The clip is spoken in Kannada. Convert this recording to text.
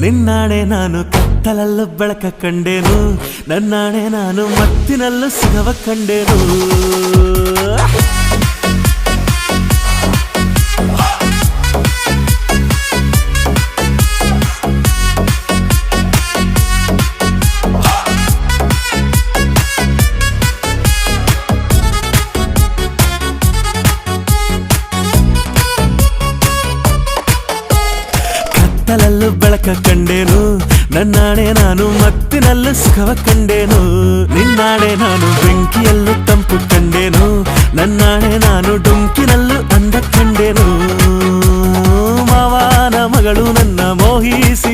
ನಿನ್ನಾಣೆ ನಾನು ಕತ್ತಲಲ್ಲೂ ಬೆಳಕ ಕಂಡೇನು, ನನ್ನಾಣೆ ನಾನು ಮತ್ತಿನಲ್ಲೂ ಸುಖವ ಕಂಡೇನು. ಕತ್ತಲಲ್ಲೂ ಬೆಳಕ ಕಂಡೇನು, ನನ್ನಾಣೆ ನಾನು ಮತ್ತಿನಲ್ಲೂ ಸುಖವ ಕಂಡೇನು. ನಿನ್ನಾಣೆ ನಾನು ಬೆಂಕಿಯಲ್ಲೂ ತಂಪು ಕಂಡೇನು, ನನ್ನಾಣೆ ನಾನು ಡೊಂಕಿನಲ್ಲೂ ಅಂದ ಕಂಡೇನು. ಮಾವನ ಮಗಳು ನನ್ನ ಮೋಹಿಸಿ